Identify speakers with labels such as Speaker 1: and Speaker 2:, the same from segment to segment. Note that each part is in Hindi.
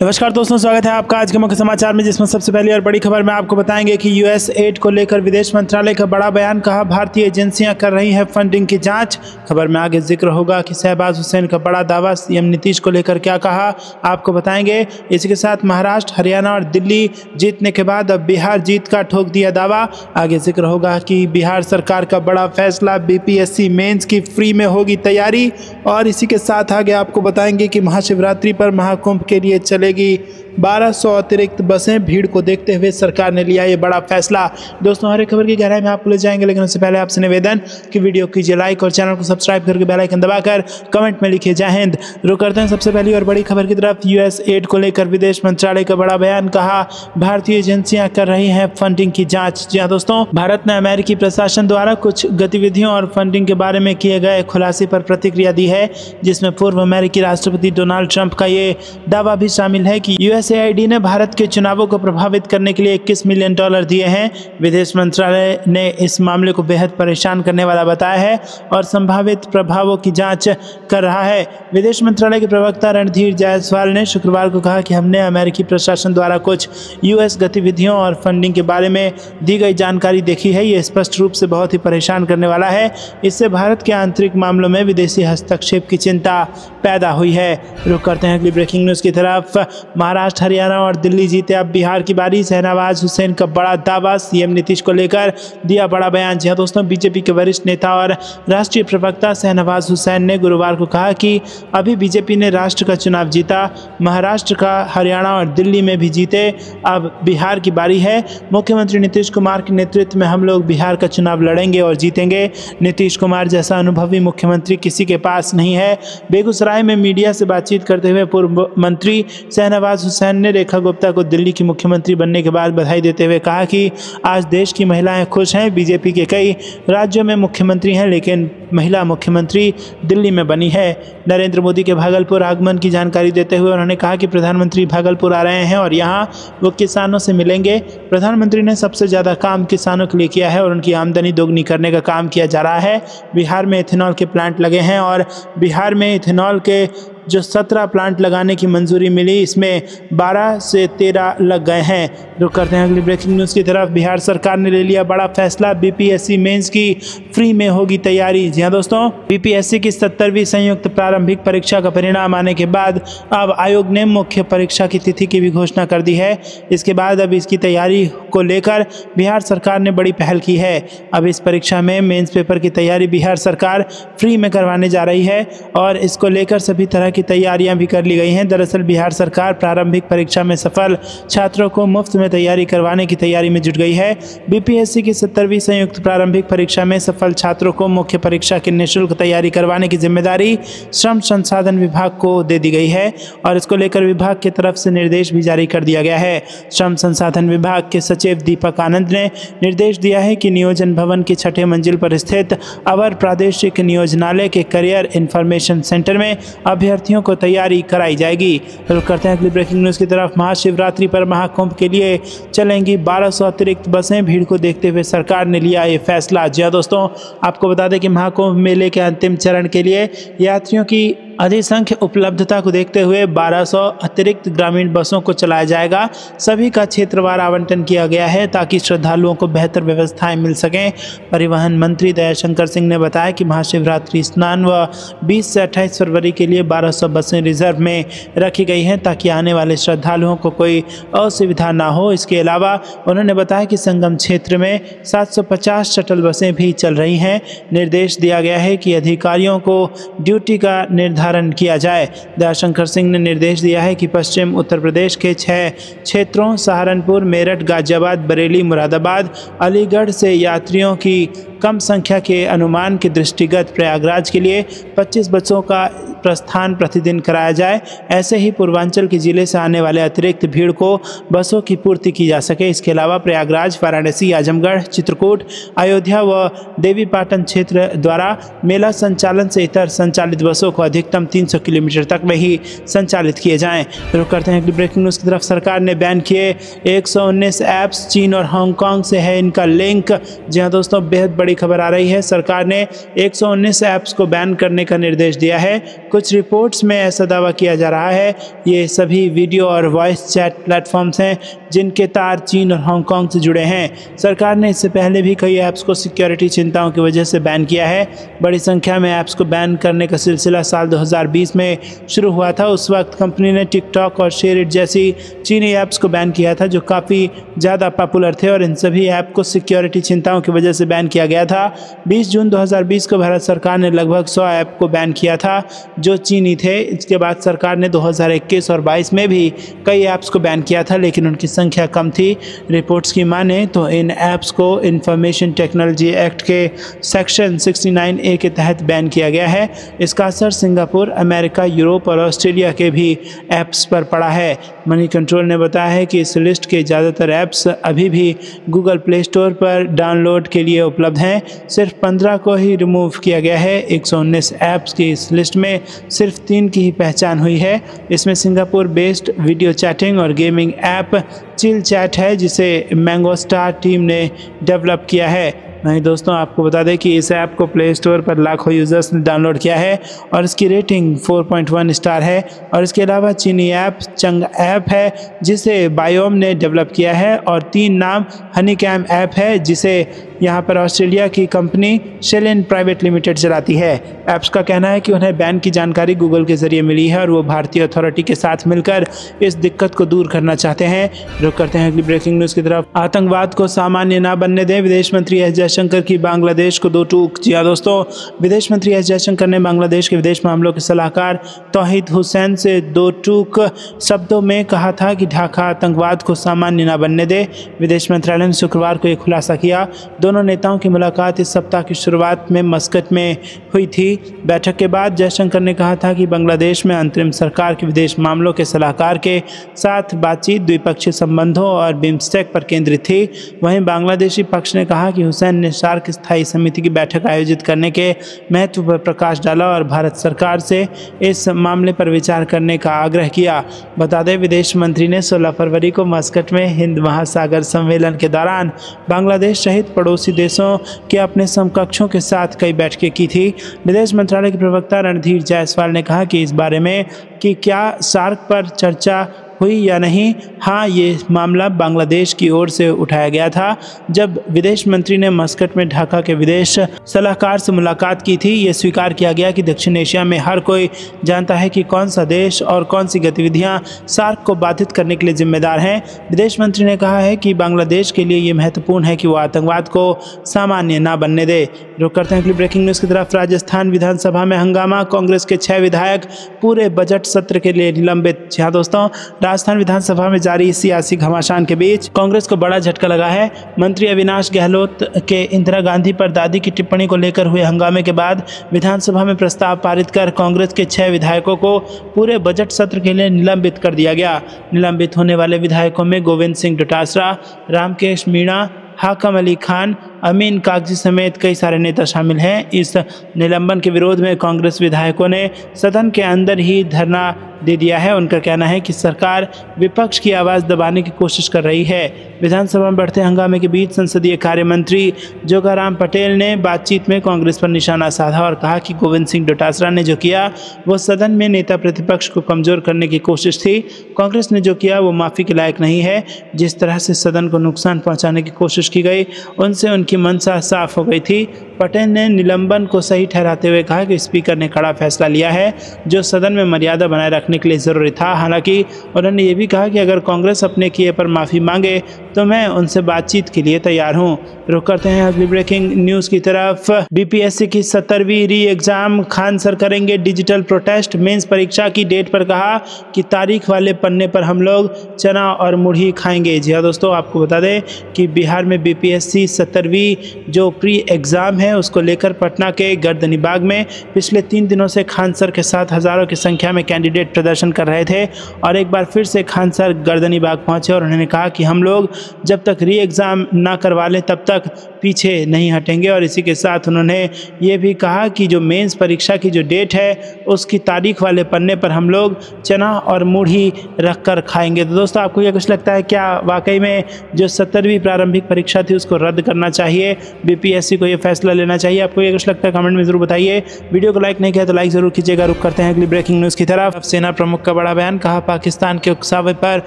Speaker 1: नमस्कार दोस्तों, स्वागत है आपका आज के मुख्य समाचार में, जिसमें सबसे पहली और बड़ी खबर में आपको बताएंगे कि यूएस एड को लेकर विदेश मंत्रालय का बड़ा बयान। कहा भारतीय एजेंसियां कर रही हैं फंडिंग की जांच। खबर में आगे जिक्र होगा कि शहबाज हुसैन का बड़ा दावा, सीएम नीतीश को लेकर क्या कहा आपको बताएंगे। इसी के साथ महाराष्ट्र, हरियाणा और दिल्ली जीतने के बाद अब बिहार जीत का ठोक दिया दावा। आगे जिक्र होगा कि बिहार सरकार का बड़ा फैसला, बीपीएससी मेंस की फ्री में होगी तैयारी। और इसी के साथ आगे आपको बताएंगे कि महाशिवरात्रि पर महाकुंभ के लिए चलेगी 1200 अतिरिक्त बसें। भीड़ को देखते हुए सरकार ने लिया ये बड़ा फैसला। दोस्तों, हर एक खबर की गहराई में आपको ले जाएंगे, लेकिन उससे पहले आपसे निवेदन कि वीडियो कीजिए लाइक और चैनल को सब्सक्राइब करके बेल आइकन दबाकर कमेंट में लिखिए जय हिंद। रुक करते हैं सबसे पहली और बड़ी खबर की तरफ। यूएस एड को लेकर विदेश मंत्रालय का बड़ा बयान। कहा भारतीय एजेंसियां कर रही हैं फंडिंग की जांच। जी हाँ दोस्तों, भारत ने अमेरिकी प्रशासन द्वारा कुछ गतिविधियों और फंडिंग के बारे में किए गए खुलासे पर प्रतिक्रिया दी है, जिसमें पूर्व अमेरिकी राष्ट्रपति डोनाल्ड ट्रंप का ये दावा भी शामिल है कि यूएसएआईडी ने भारत के चुनावों को प्रभावित करने के लिए $21 मिलियन दिए हैं। विदेश मंत्रालय ने इस मामले को बेहद परेशान करने वाला बताया है और संभावित प्रभावों की जांच कर रहा है। विदेश मंत्रालय के प्रवक्ता रणधीर जायसवाल ने शुक्रवार को कहा कि हमने अमेरिकी प्रशासन द्वारा कुछ यूएस गतिविधियों और फंडिंग के बारे में दी गई जानकारी देखी है। ये स्पष्ट रूप से बहुत ही परेशान करने वाला है। इससे भारत के आंतरिक मामलों में विदेशी हस्तक्षेप की चिंता पैदा हुई है। रुक करते हैं अगली ब्रेकिंग न्यूज़ की तरफ। महाराष्ट्र, हरियाणा और दिल्ली जीते, अब बिहार की बारी। शहबाज हुसैन का बड़ा दावा, सीएम नीतीश को लेकर दिया बड़ा बयान। जी हाँ दोस्तों, बीजेपी के वरिष्ठ नेता और राष्ट्रीय प्रवक्ता शहबाज हुसैन ने गुरुवार को कहा कि अभी बीजेपी ने राष्ट्र का चुनाव जीता, महाराष्ट्र का, हरियाणा और दिल्ली में भी जीते, अब बिहार की बारी है। मुख्यमंत्री नीतीश कुमार के नेतृत्व में हम लोग बिहार का चुनाव लड़ेंगे और जीतेंगे। नीतीश कुमार जैसा अनुभवी मुख्यमंत्री किसी के पास नहीं है। बेगूसराय में मीडिया से बातचीत करते हुए पूर्व मंत्री शहबाज हुसैन ने रेखा गुप्ता को दिल्ली की मुख्यमंत्री बनने के बाद बधाई देते हुए कहा कि आज देश की महिलाएं खुश हैं। बीजेपी के कई राज्यों में मुख्यमंत्री हैं, लेकिन महिला मुख्यमंत्री दिल्ली में बनी है। नरेंद्र मोदी के भागलपुर आगमन की जानकारी देते हुए उन्होंने कहा कि प्रधानमंत्री भागलपुर आ रहे हैं और यहाँ वो किसानों से मिलेंगे। प्रधानमंत्री ने सबसे ज़्यादा काम किसानों के लिए किया है और उनकी आमदनी दोगुनी करने का काम किया जा रहा है। बिहार में इथेनॉल के प्लांट लगे हैं और बिहार में इथेनॉल के जो 17 प्लांट लगाने की मंजूरी मिली, इसमें 12 से 13 लग गए हैं। रुक करते हैं अगली ब्रेकिंग न्यूज़ की तरफ। बिहार सरकार ने ले लिया बड़ा फैसला, बीपीएससी मेंस की फ्री में होगी तैयारी। जी हाँ दोस्तों, बीपीएससी की 70वीं संयुक्त प्रारंभिक परीक्षा का परिणाम आने के बाद अब आयोग ने मुख्य परीक्षा की तिथि की भी घोषणा कर दी है। इसके बाद अब इसकी तैयारी को लेकर बिहार सरकार ने बड़ी पहल की है। अब इस परीक्षा में मेंस पेपर की तैयारी बिहार सरकार फ्री में करवाने जा रही है और इसको लेकर सभी तरह की तैयारियां भी कर ली गई हैं। दरअसल बिहार सरकार प्रारंभिक परीक्षा में सफल छात्रों को मुफ्त में तैयारी करवाने की तैयारी में जुट गई है। बीपीएससी की 70वीं संयुक्त प्रारंभिक परीक्षा में सफल छात्रों को मुख्य परीक्षा की निःशुल्क तैयारी करवाने की जिम्मेदारी श्रम संसाधन विभाग को दे दी गई है और इसको लेकर विभाग की तरफ से निर्देश भी जारी कर दिया गया है। श्रम संसाधन विभाग के सचिव दीपक आनंद ने निर्देश दिया है कि नियोजन भवन की 6ठे मंजिल पर स्थित अवर प्रादेशिक नियोजनालय के करियर इंफॉर्मेशन सेंटर में अभ्यर्थियों को तैयारी कराई जाएगी। रुक करते हैं अगली ब्रेकिंग न्यूज़ की तरफ। महाशिवरात्रि पर महाकुंभ के लिए चलेंगी 1200 अतिरिक्त बसें। भीड़ को देखते हुए सरकार ने लिया ये फैसला। जी हाँ दोस्तों, आपको बता दें कि महाकुंभ मेले के अंतिम चरण के लिए यात्रियों की अधिसंख्य उपलब्धता को देखते हुए 1200 अतिरिक्त ग्रामीण बसों को चलाया जाएगा। सभी का क्षेत्रवार आवंटन किया गया है ताकि श्रद्धालुओं को बेहतर व्यवस्थाएं मिल सकें। परिवहन मंत्री दयाशंकर सिंह ने बताया कि महाशिवरात्रि स्नान व 20 से 28 फरवरी के लिए 1200 बसें रिजर्व में रखी गई हैं ताकि आने वाले श्रद्धालुओं को कोई असुविधा ना हो। इसके अलावा उन्होंने बताया कि संगम क्षेत्र में 750 शटल बसें भी चल रही हैं। निर्देश दिया गया है कि अधिकारियों को ड्यूटी का निर्धारण किया जाए। दयाशंकर सिंह ने निर्देश दिया है कि पश्चिम उत्तर प्रदेश के 6 क्षेत्रों सहारनपुर, मेरठ, गाजियाबाद, बरेली, मुरादाबाद, अलीगढ़ से यात्रियों की कम संख्या के अनुमान के दृष्टिगत प्रयागराज के लिए 25 बसों का प्रस्थान प्रतिदिन कराया जाए। ऐसे ही पूर्वांचल के जिले से आने वाले अतिरिक्त भीड़ को बसों की पूर्ति की जा सके। इसके अलावा प्रयागराज, वाराणसी, आजमगढ़, चित्रकूट, अयोध्या व देवीपाटन क्षेत्र द्वारा मेला संचालन से इतर संचालित बसों को अधिकतम 300 किलोमीटर तक में ही संचालित किए जाएं। रुक करते हैं अगली ब्रेकिंग न्यूज़ की तरफ। सरकार ने बैन किए 119 ऐप्स, चीन और हांगकांग से है इनका लिंक। जी हाँ दोस्तों, बेहद बड़ी बड़ी खबर आ रही है। सरकार ने 119 ऐप्स को बैन करने का निर्देश दिया है। कुछ रिपोर्ट्स में ऐसा दावा किया जा रहा है ये सभी वीडियो और वॉइस चैट प्लेटफॉर्म्स हैं जिनके तार चीन और हांगकांग से जुड़े हैं। सरकार ने इससे पहले भी कई ऐप्स को सिक्योरिटी चिंताओं की वजह से बैन किया है। बड़ी संख्या में ऐप्स को बैन करने का सिलसिला साल 2020 में शुरू हुआ था। उस वक्त कंपनी ने टिकटॉक और शेयरइट जैसी चीनी ऐप्स को बैन किया था जो काफ़ी ज़्यादा पॉपुलर थे और इन सभी ऐप को सिक्योरिटी चिंताओं की वजह से बैन किया गया था। 20 जून 2020 को भारत सरकार ने लगभग 100 ऐप को बैन किया था जो चीनी थे। इसके बाद सरकार ने 2021 और 22 में भी कई ऐप्स को बैन किया था लेकिन उनकी संख्या कम थी। रिपोर्ट्स की माने तो इन ऐप्स को इंफॉर्मेशन टेक्नोलॉजी एक्ट के सेक्शन 69A के तहत बैन किया गया है। इसका असर सिंगापुर, अमेरिका, यूरोप और ऑस्ट्रेलिया के भी ऐप्स पर पड़ा है। मनी कंट्रोल ने बताया है कि इस लिस्ट के ज़्यादातर ऐप्स अभी भी गूगल प्ले स्टोर पर डाउनलोड के लिए उपलब्ध हैं। सिर्फ 15 को ही रिमूव किया गया है। 119 ऐप्स की इस लिस्ट में सिर्फ 3 की ही पहचान हुई है। इसमें सिंगापुर बेस्ड वीडियो चैटिंग और गेमिंग ऐप चिल चैट है जिसे मैंगोस्टार टीम ने डेवलप किया है। नहीं दोस्तों, आपको बता दें कि इस ऐप को प्ले स्टोर पर लाखों यूज़र्स ने डाउनलोड किया है और इसकी रेटिंग 4.1 स्टार है। और इसके अलावा चीनी ऐप चंग ऐप है जिसे बायोम ने डेवलप किया है और 3 नाम हनीकैम ऐप है जिसे यहाँ पर ऑस्ट्रेलिया की कंपनी शेलिन प्राइवेट लिमिटेड चलाती है। ऐप्स का कहना है कि उन्हें बैन की जानकारी गूगल के जरिए मिली है और वो भारतीय अथॉरिटी के साथ मिलकर इस दिक्कत को दूर करना चाहते हैं। रुक करते हैं अगली ब्रेकिंग न्यूज़ की तरफ। आतंकवाद को सामान्य ना बनने दें, विदेश मंत्री एस जयशंकर की बांग्लादेश को 2 टूक। जी हाँ दोस्तों, विदेश मंत्री एस जयशंकर ने बांग्लादेश के विदेश मामलों के सलाहकार तौहीद हुसैन से 2 टूक शब्दों में कहा था कि ढाका आतंकवाद को सामान्य ना बनने दे। विदेश मंत्रालय ने शुक्रवार को एक खुलासा किया। दोनों नेताओं की मुलाकात इस सप्ताह की शुरुआत में मस्कट में हुई थी। बैठक के बाद जयशंकर ने कहा था कि बांग्लादेश में अंतरिम सरकार के विदेश मामलों के सलाहकार के साथ बातचीत द्विपक्षीय संबंधों और बिम्स्टेक पर केंद्रित थी। वहीं बांग्लादेशी पक्ष ने कहा कि हुसैन ने सार्क स्थायी समिति की बैठक आयोजित करने के महत्व पर प्रकाश डाला और भारत सरकार से इस मामले पर विचार करने का आग्रह किया। बता दें, विदेश मंत्री ने 16 फरवरी को मस्कट में हिंद महासागर सम्मेलन के दौरान बांग्लादेश सहित पड़ोसी देशों के अपने समकक्षों के साथ कई बैठकें की थी। विदेश मंत्रालय के प्रवक्ता रणधीर जायसवाल ने कहा कि इस बारे में कि क्या सार्क पर चर्चा हुई या नहीं, हाँ, ये मामला बांग्लादेश की ओर से उठाया गया था। जब विदेश मंत्री ने मस्कट में ढाका के विदेश सलाहकार से मुलाकात की थी, ये स्वीकार किया गया कि दक्षिण एशिया में हर कोई जानता है कि कौन सा देश और कौन सी गतिविधियां सार्क को बाधित करने के लिए जिम्मेदार हैं। विदेश मंत्री ने कहा है कि बांग्लादेश के लिए ये महत्वपूर्ण है कि वो आतंकवाद को सामान्य ना बनने दे। रुक करते हैं अगली ब्रेकिंग न्यूज़ की तरफ। राजस्थान विधानसभा में हंगामा, कांग्रेस के 6 विधायक पूरे बजट सत्र के लिए निलंबित। जी हाँ दोस्तों, राजस्थान विधानसभा में जारी सियासी घमासान के बीच कांग्रेस को बड़ा झटका लगा है। मंत्री अविनाश गहलोत के इंदिरा गांधी पर दादी की टिप्पणी को लेकर हुए हंगामे के बाद विधानसभा में प्रस्ताव पारित कर कांग्रेस के 6 विधायकों को पूरे बजट सत्र के लिए निलंबित कर दिया गया। निलंबित होने वाले विधायकों में गोविंद सिंह डोटासरा, रामकेश मीणा, हाकम अली खान, अमीन कागजी समेत कई सारे नेता शामिल हैं। इस निलंबन के विरोध में कांग्रेस विधायकों ने सदन के अंदर ही धरना दे दिया है। उनका कहना है कि सरकार विपक्ष की आवाज़ दबाने की कोशिश कर रही है। विधानसभा में बढ़ते हंगामे के बीच संसदीय कार्य मंत्री जोगाराम पटेल ने बातचीत में कांग्रेस पर निशाना साधा और कहा कि गोविंद सिंह डोटासरा ने जो किया वो सदन में नेता प्रतिपक्ष को कमज़ोर करने की कोशिश थी। कांग्रेस ने जो किया वो माफ़ी के लायक नहीं है। जिस तरह से सदन को नुकसान पहुँचाने की कोशिश की गई, उनसे उनकी मंशा साफ हो गई थी। पटेल ने निलंबन को सही ठहराते हुए कहा कि स्पीकर ने कड़ा फैसला लिया है जो सदन में मर्यादा बनाए रखने के लिए ज़रूरी था। हालांकि उन्होंने ये भी कहा कि अगर कांग्रेस अपने किए पर माफ़ी मांगे तो मैं उनसे बातचीत के लिए तैयार हूँ। रुक करते हैं अगली ब्रेकिंग न्यूज़ की तरफ। बीपीएससी की 70वीं री एग्ज़ाम, खान सर करेंगे डिजिटल प्रोटेस्ट। मेंस परीक्षा की डेट पर कहा कि तारीख वाले पन्ने पर हम लोग चना और मुढ़ी खाएंगे। जी हाँ दोस्तों, आपको बता दें कि बिहार में बीपीएससी 70वीं जो प्री एग्ज़ाम है उसको लेकर पटना के गर्दनीबाग में पिछले 3 दिनों से खान सर के साथ हज़ारों की संख्या में कैंडिडेट प्रदर्शन कर रहे थे और एक बार फिर से खान सर गर्दनीबाग पहुंचे और उन्होंने कहा कि हम लोग जब तक री एग्ज़ाम ना करवा लें तब तक पीछे नहीं हटेंगे। और इसी के साथ उन्होंने ये भी कहा कि जो मेंस परीक्षा की जो डेट है उसकी तारीख वाले पन्ने पर हम लोग चना और मूढ़ी रख कर खाएंगे। तो दोस्तों आपको यह कुछ लगता है, क्या वाकई में जो 70वीं प्रारंभिक परीक्षा थी उसको रद्द करना चाहिए, बीपीएससी को ये फैसला लेना चाहिए? आपको ये कुछ लगता है कमेंट में जरूर बताइए। वीडियो को लाइक नहीं किया तो लाइक जरूर कीजिएगा। रुक करते हैं अगली ब्रेकिंग न्यूज़ की तरफ। सेना प्रमुख का बड़ा बयान, कहा पाकिस्तान के उकसावे पर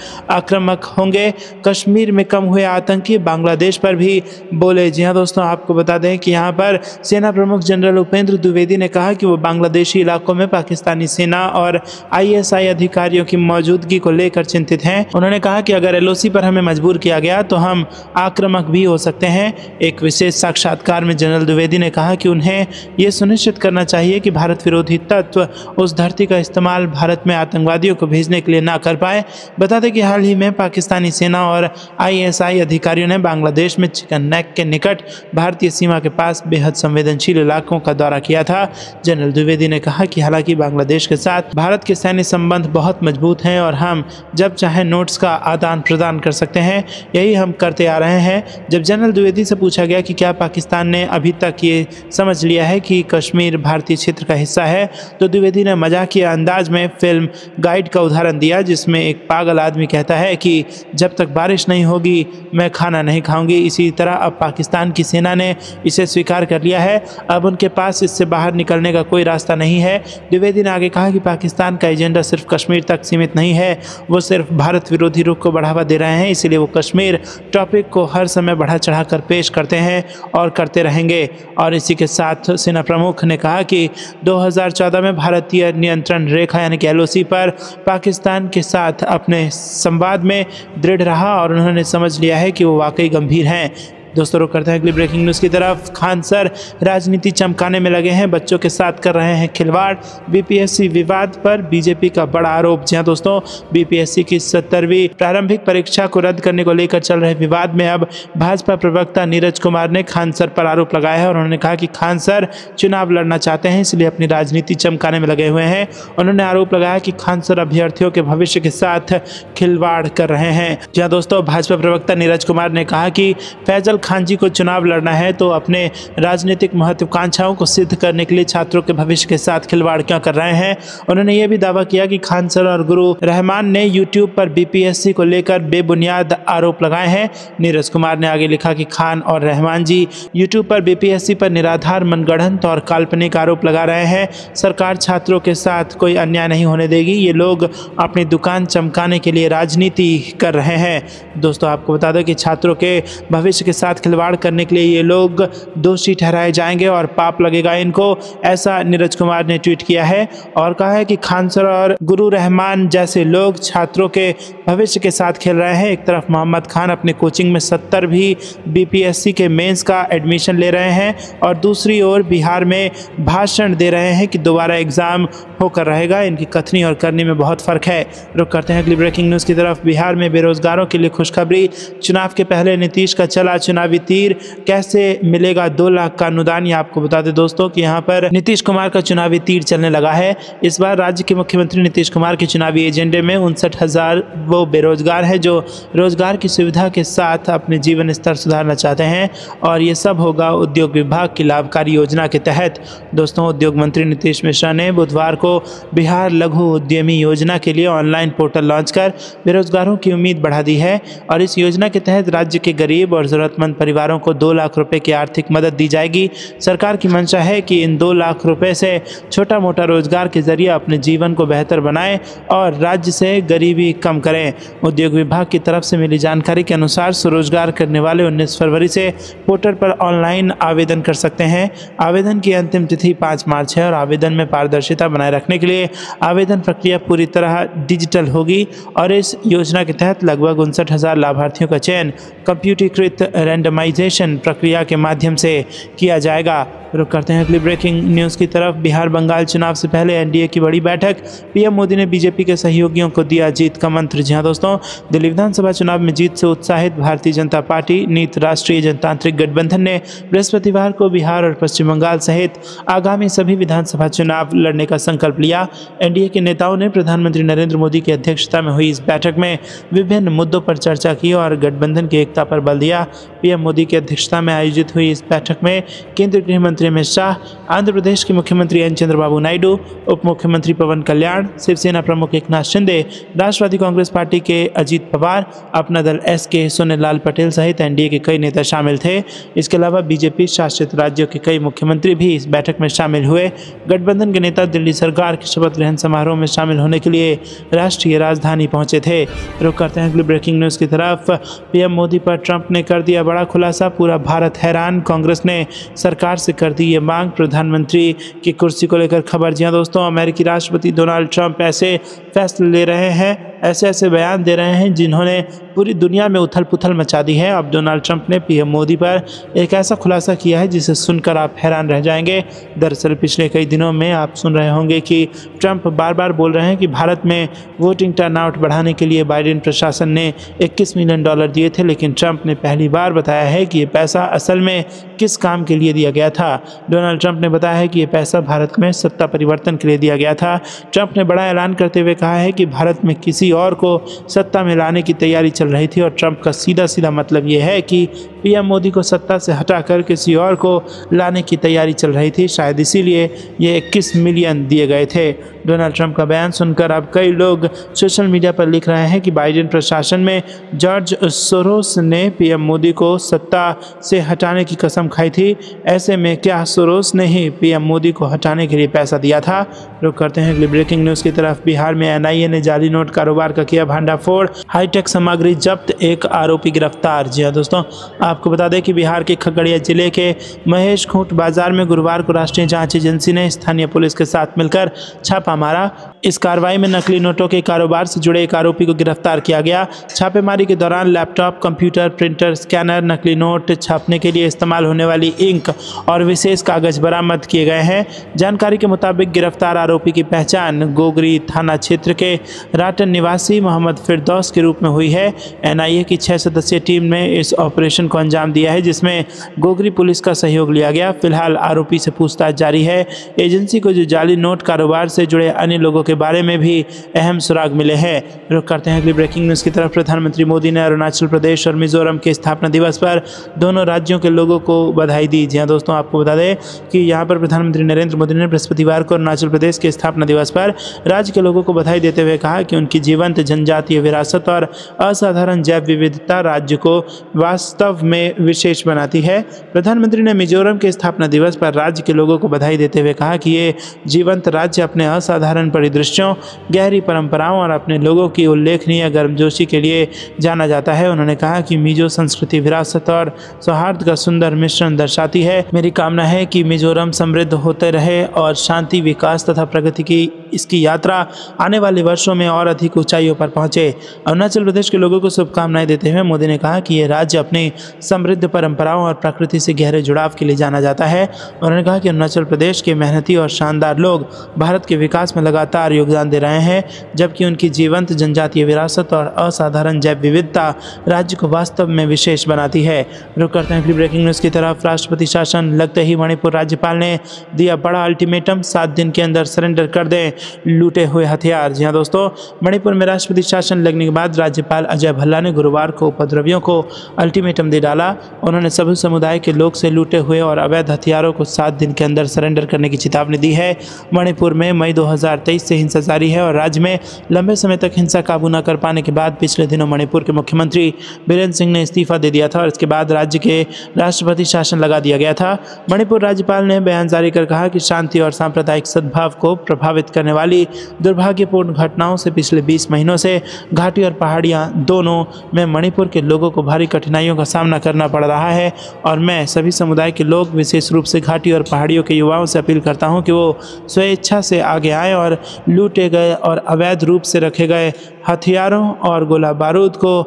Speaker 1: आक्रामक होंगे, कश्मीर में कम हुए आतंकी बांग्लादेश पर भी बोले। जी हाँ दोस्तों, आपको बता दें कि यहाँ पर सेना प्रमुख जनरल उपेंद्र द्विवेदी ने कहा कि वो बांग्लादेशी इलाकों में पाकिस्तानी सेना और आईएसआई अधिकारियों की मौजूदगी को लेकर चिंतित हैं। उन्होंने कहा कि अगर एलओसी पर हमें मजबूर किया गया तो हम आक्रामक भी हो सकते हैं। एक विशेष साक्षात्कार में जनरल द्विवेदी ने कहा कि उन्हें ये सुनिश्चित करना चाहिए कि भारत विरोधी तत्व उस धरती का इस्तेमाल भारत में आतंकवादियों को भेजने के लिए ना कर पाए। बता दें कि हाल ही में पाकिस्तानी सेना और आईएसआई अधिकारियों ने बांग्लादेश में चिकन नेक के निकट भारतीय सीमा के पास बेहद संवेदनशील इलाकों का दौरा किया था। जनरल द्विवेदी ने कहा कि हालांकि बांग्लादेश के साथ भारत के सैन्य संबंध बहुत मजबूत हैं और हम जब चाहे नोट्स का आदान प्रदान कर सकते हैं, यही हम करते आ रहे हैं। जब जनरल द्विवेदी से पूछा गया कि क्या पाकिस्तान ने अभी तक ये समझ लिया है कि कश्मीर भारतीय क्षेत्र का हिस्सा है, तो द्विवेदी ने मजाकिया अंदाज में फिल्म गाइड का उदाहरण दिया, जिसमें एक पागल आदमी कहता है कि जब तक बारिश नहीं होगी मैं खाना नहीं खाऊंगी। इसी तरह अब पाकिस्तान की सेना ने इसे स्वीकार कर लिया है, अब उनके पास इससे बाहर निकलने का कोई रास्ता नहीं है। द्विवेदी ने आगे कहा कि पाकिस्तान का एजेंडा सिर्फ कश्मीर तक सीमित नहीं है, वो सिर्फ भारत विरोधी रुख को बढ़ावा दे रहे हैं, इसलिए वो कश्मीर टॉपिक को हर समय बढ़ा चढ़ाकर पेश करते हैं और करते रहेंगे। और इसी के साथ सेना प्रमुख ने कहा कि 2014 में भारतीय नियंत्रण रेखा यानी कि एलओसी पर पाकिस्तान के साथ अपने संवाद में दृढ़ रहा और उन्होंने समझ लिया है कि वो वाकई गंभीर हैं। दोस्तों रुक करते हैं अगली ब्रेकिंग न्यूज़ की तरफ। खान सर राजनीति चमकाने में लगे हैं, बच्चों के साथ कर रहे हैं खिलवाड़, बीपीएससी विवाद पर बीजेपी का बड़ा आरोप। जी हाँ दोस्तों, बीपीएससी की 70वीं प्रारंभिक परीक्षा को रद्द करने को लेकर चल रहे विवाद में अब भाजपा प्रवक्ता नीरज कुमार ने खान सर पर आरोप लगाया है और उन्होंने कहा कि खान सर चुनाव लड़ना चाहते हैं, इसलिए अपनी राजनीति चमकाने में लगे हुए हैं। उन्होंने आरोप लगाया कि खान सर अभ्यर्थियों के भविष्य के साथ खिलवाड़ कर रहे हैं। जी हाँ दोस्तों, भाजपा प्रवक्ता नीरज कुमार ने कहा कि फैजल खान जी को चुनाव लड़ना है तो अपने राजनीतिक महत्वाकांक्षाओं को सिद्ध करने के लिए छात्रों के भविष्य के साथ खिलवाड़ क्यों कर रहे हैं। उन्होंने ये भी दावा किया कि खान सर और गुरु रहमान ने यूट्यूब पर बीपीएससी को लेकर बेबुनियाद आरोप लगाए हैं। नीरज कुमार ने आगे लिखा कि खान और रहमान जी यूट्यूब पर बीपीएससी पर निराधार मनगढ़ंत और काल्पनिक आरोप लगा रहे हैं। सरकार छात्रों के साथ कोई अन्याय नहीं होने देगी, ये लोग अपनी दुकान चमकाने के लिए राजनीति कर रहे हैं। दोस्तों आपको बता दें कि छात्रों के भविष्य के साथ खिलवाड़ करने के लिए ये लोग दोषी ठहराए जाएंगे और पाप लगेगा इनको, ऐसा नीरज कुमार ने ट्वीट किया है और कहा है कि खान सर और गुरु रहमान जैसे लोग छात्रों के भविष्य के साथ खेल रहे हैं। एक तरफ मोहम्मद खान अपने कोचिंग में 70 भी बीपीएससी के मेंस का एडमिशन ले रहे हैं और दूसरी ओर बिहार में भाषण दे रहे हैं कि दोबारा एग्जाम होकर रहेगा। इनकी कथनी और करनी में बहुत फर्क है। रुक करते हैं अगली ब्रेकिंग न्यूज़ की तरफ। बिहार में बेरोजगारों के लिए खुशखबरी, चुनाव के पहले नीतीश का चला चुनावी तीर, कैसे मिलेगा 2 लाख का अनुदान। ये आपको बता दें दोस्तों कि यहाँ पर नीतीश कुमार का चुनावी तीर चलने लगा है। इस बार राज्य के मुख्यमंत्री नीतीश कुमार के चुनावी एजेंडे में 59,000 वो बेरोजगार हैं जो रोजगार की सुविधा के साथ अपने जीवन स्तर सुधारना चाहते हैं और ये सब होगा उद्योग विभाग की लाभकारी योजना के तहत। दोस्तों उद्योग मंत्री नीतीश मिश्रा ने बुधवार को बिहार लघु उद्यमी योजना के लिए ऑनलाइन पोर्टल लॉन्च कर बेरोजगारों की उम्मीद बढ़ा दी है और इस योजना के तहत राज्य के गरीब और जरूरतमंद परिवारों को 2 लाख रुपए की आर्थिक मदद दी जाएगी। सरकार की मंशा है कि इन 2 लाख रुपए से छोटा मोटा रोजगार के जरिए अपने जीवन को बेहतर बनाएं और राज्य से गरीबी कम करें। उद्योग विभाग की तरफ से मिली जानकारी के अनुसार स्वरोजगार करने वाले 19 फरवरी से पोर्टल पर ऑनलाइन आवेदन कर सकते हैं। आवेदन की अंतिम तिथि 5 मार्च है और आवेदन में पारदर्शिता बनाए रखने के लिए आवेदन प्रक्रिया पूरी तरह डिजिटल होगी और इस योजना के तहत लगभग 59,000 लाभार्थियों का चयन कंप्यूटरीकृत रैंडमाइजेशन प्रक्रिया के माध्यम से किया जाएगा। रुक करते हैं अगली ब्रेकिंग न्यूज़ की तरफ। बिहार बंगाल चुनाव से पहले एनडीए की बड़ी बैठक, पीएम मोदी ने बीजेपी के सहयोगियों को दिया जीत का मंत्र। जी हाँ दोस्तों, दिल्ली विधानसभा चुनाव में जीत से उत्साहित भारतीय जनता पार्टी नीत राष्ट्रीय जनतांत्रिक गठबंधन ने बृहस्पतिवार को बिहार और पश्चिम बंगाल सहित आगामी सभी विधानसभा चुनाव लड़ने का संकल्प लिया। एनडीए के नेताओं ने प्रधानमंत्री नरेंद्र मोदी की अध्यक्षता में हुई इस बैठक में विभिन्न मुद्दों पर चर्चा की और गठबंधन की एकता पर बल दिया। पीएम मोदी की अध्यक्षता में आयोजित हुई इस बैठक में केंद्रीय गृह मंत्री अमित शाह, आंध्र प्रदेश के मुख्यमंत्री एन चंद्रबाबू नायडू, उप मुख्यमंत्री पवन कल्याण, शिवसेना प्रमुख एकनाथ शिंदे, राष्ट्रवादी कांग्रेस पार्टी के अजीत पवार, अपना दल एस के सोनेलाल पटेल सहित एनडीए के कई नेता शामिल थे। इसके अलावा बीजेपी शासित राज्यों के कई मुख्यमंत्री भी इस बैठक में शामिल हुए। गठबंधन के नेता दिल्ली सरकार के शपथ ग्रहण समारोह में शामिल होने के लिए राष्ट्रीय राजधानी पहुंचे थे। रुक करते हैं अगली ब्रेकिंग न्यूज़ की तरफ। पीएम मोदी पर ट्रंप ने कर दिया बड़ा खुलासा, पूरा भारत हैरान, कांग्रेस ने सरकार से कर दी ये मांग। प्रधानमंत्री की कुर्सी को लेकर खबर। जी हाँ दोस्तों, अमेरिकी राष्ट्रपति डोनाल्ड ट्रंप ऐसे फैसले ले रहे हैं, ऐसे बयान दे रहे हैं जिन्होंने पूरी दुनिया में उथल पुथल मचा दी है। अब डोनाल्ड ट्रंप ने पीएम मोदी पर एक ऐसा खुलासा किया है जिसे सुनकर आप हैरान रह जाएंगे। दरअसल पिछले कई दिनों में आप सुन रहे होंगे कि ट्रंप बार बार बोल रहे हैं कि भारत में वोटिंग टर्नआउट बढ़ाने के लिए बाइडेन प्रशासन ने $21 मिलियन दिए थे, लेकिन ट्रंप ने पहली बार बताया है कि ये पैसा असल में किस काम के लिए दिया गया था। डोनाल्ड ट्रंप ने बताया है कि ये पैसा भारत में सत्ता परिवर्तन के लिए दिया गया था। ट्रंप ने बड़ा ऐलान करते हुए कहा है कि भारत में किसी और को सत्ता में लाने की तैयारी चल रही थी और ट्रंप का सीधा मतलब यह है कि पीएम मोदी को सत्ता से हटाकर किसी और को लाने की तैयारी चल रही थी। शायद इसीलिए ये 21 मिलियन दिए गए थे। डोनाल्ड ट्रंप का बयान सुनकर अब कई लोग सोशल मीडिया पर लिख रहे हैं कि बाइडेन प्रशासन में जॉर्ज सोरोस ने पीएम मोदी को सत्ता से हटाने की कसम खाई थी। ऐसे में क्या सोरोस ने ही पीएम मोदी को हटाने के लिए पैसा दिया था? रुक करते हैं अगली ब्रेकिंग न्यूज़ की तरफ। बिहार में एनआईए ने जाली नोट कारोबार का किया भांडाफोड़, हाईटेक सामग्री जब्त, एक आरोपी गिरफ्तार। जी हाँ दोस्तों, आपको बता दें कि बिहार के खगड़िया जिले के महेश खूंट बाजार में गुरुवार को राष्ट्रीय जांच एजेंसी ने स्थानीय पुलिस के साथ मिलकर छापा मारा। इस कार्रवाई में नकली नोटों के कारोबार से जुड़े एक आरोपी को गिरफ्तार किया गया। छापेमारी के दौरान लैपटॉप, कंप्यूटर, प्रिंटर, स्कैनर, नकली नोट छापने के लिए इस्तेमाल होने वाली इंक और विशेष कागज बरामद किए गए हैं। जानकारी के मुताबिक गिरफ्तार आरोपी की पहचान गोगरी थाना क्षेत्र के राटन निवासी मोहम्मद फिरदौस के रूप में हुई है। एनआईए की 6 सदस्यीय टीम ने इस ऑपरेशन को अंजाम दिया है, जिसमें गोगरी पुलिस का सहयोग लिया गया। फिलहाल आरोपी से पूछताछ जारी है। एजेंसी को जो जाली नोट कारोबार से जुड़े अन्य लोगों के बारे में भी अहम सुराग मिले हैं। रुक करते हैं अगली ब्रेकिंग न्यूज़ की तरफ। प्रधानमंत्री मोदी ने अरुणाचल प्रदेश और मिजोरम के स्थापना दिवस पर दोनों राज्यों के लोगों को बधाई दी। जी हाँ दोस्तों, आपको बता दें कि यहाँ पर प्रधानमंत्री नरेंद्र मोदी ने बृहस्पतिवार को अरुणाचल प्रदेश के स्थापना दिवस पर राज्य के लोगों को बधाई देते हुए कहा कि उनकी जीवंत जनजातीय विरासत और असाधारण जैव विविधता राज्य को वास्तव में विशेष बनाती है। प्रधानमंत्री ने मिजोरम के स्थापना दिवस पर राज्य के लोगों को बधाई देते हुए कहा कि ये जीवंत राज्य अपने असाधारण परिदृश्यों, गहरी परंपराओं और अपने लोगों की उल्लेखनीय गर्मजोशी के लिए जाना जाता है। उन्होंने कहा कि मिजो संस्कृति विरासत और सौहार्द का सुंदर मिश्रण दर्शाती है। मेरी कामना है कि मिजोरम समृद्ध होते रहे और शांति, विकास तथा प्रगति की इसकी यात्रा आने वाले वर्षों में और अधिक ऊंचाइयों पर पहुंचे। अरुणाचल प्रदेश के लोगों को शुभकामनाएं देते हुए मोदी ने कहा कि यह राज्य अपनी समृद्ध परंपराओं और प्रकृति से गहरे जुड़ाव के लिए जाना जाता है। उन्होंने कहा कि अरुणाचल प्रदेश के मेहनती और शानदार लोग भारत के विकास में लगातार योगदान दे रहे हैं, जबकि उनकी जीवंत जनजातीय विरासत और असाधारण जैव विविधता राज्य को वास्तव में विशेष बनाती है। रुक करते हैं अगली ब्रेकिंग न्यूज़ की तरफ। राष्ट्रपति शासन लगते ही मणिपुर राज्यपाल ने दिया बड़ा अल्टीमेटम, 7 दिन के अंदर सरेंडर कर दें लूटे हुए हथियार। जी हाँ दोस्तों, मणिपुर में राष्ट्रपति शासन लगने के बाद राज्यपाल अजय भल्ला ने गुरुवार को उपद्रवियों को अल्टीमेटम दे डाला। उन्होंने सभी समुदाय के लोग से लूटे हुए और अवैध हथियारों को 7 दिन के अंदर सरेंडर करने की चेतावनी दी है। मणिपुर में मई 2023 से हिंसा जारी है और राज्य में लंबे समय तक हिंसा काबू न कर पाने के बाद पिछले दिनों मणिपुर के मुख्यमंत्री बीरेंद्र सिंह ने इस्तीफा दे दिया था और इसके बाद राज्य के राष्ट्रपति शासन लगा दिया गया था। मणिपुर राज्यपाल ने बयान जारी कर कहा कि शांति और सांप्रदायिक सद्भाव को प्रभावित करने वाली दुर्भाग्यपूर्ण घटनाओं से पिछले 20 महीनों से घाटी और पहाड़ियां दोनों में मणिपुर के लोगों को भारी कठिनाइयों का सामना करना पड़ रहा है और मैं सभी समुदाय के लोग, विशेष रूप से घाटी और पहाड़ियों के युवाओं से अपील करता हूं कि वो स्वेच्छा से आगे आएं और लूटे गए और अवैध रूप से रखे गए हथियारों और गोला बारूद को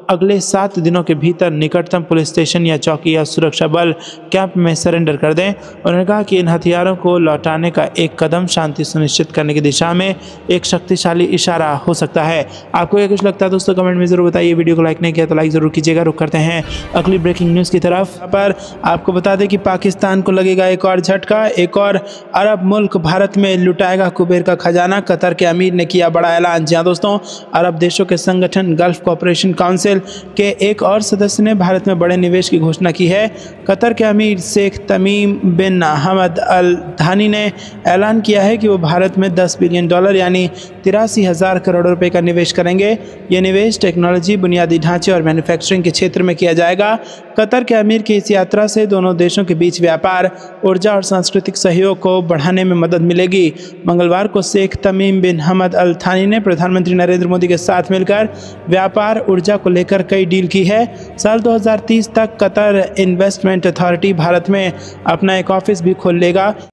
Speaker 1: अगले 7 दिनों के भीतर निकटतम पुलिस स्टेशन या चौकी या सुरक्षा बल कैंप में सरेंडर कर दें। उन्होंने कहा कि इन हथियारों को लौटाने का एक कदम शांति सुनिश्चित करने की दिशा में एक शक्तिशाली इशारा हो सकता है। आपको ये कुछ लगता है दोस्तों, कमेंट में जरूर बताइए। वीडियो को लाइक नहीं किया तो लाइक जरूर कीजिएगा। रुक करते हैं अगली ब्रेकिंग न्यूज़ की तरफ। पर आपको बता दें कि पाकिस्तान को लगेगा एक और झटका। एक और अरब मुल्क भारत में लुटाएगा कुबेर का खजाना। कतर के अमीर ने किया बड़ा ऐलान। जी हाँ दोस्तों, अरब देशों के संगठन गल्फ कोऑपरेशन काउंसिल के एक और सदस्य ने भारत में बड़े निवेश की घोषणा की है। कतर के अमीर शेख तमीम बिन हमद अल थानी ने ऐलान किया है कि वो भारत में $10 बिलियन यानी 83,000 करोड़ रुपए का निवेश करेंगे। ये निवेश टेक्नोलॉजी, बुनियादी ढांचे और मैन्युफैक्चरिंग के क्षेत्र में किया जाएगा। कतर के अमीर की इस यात्रा से दोनों देशों के बीच व्यापार, ऊर्जा और सांस्कृतिक सहयोग को बढ़ाने में मदद मिलेगी। मंगलवार को शेख तमीम बिन हमद अल थानी ने प्रधानमंत्री नरेंद्र मोदी के साथ मिलकर व्यापार, ऊर्जा को लेकर कई डील की है। साल 2030 तक कतर इन्वेस्टमेंट अथॉरिटी भारत में अपना एक ऑफिस भी खोल लेगा।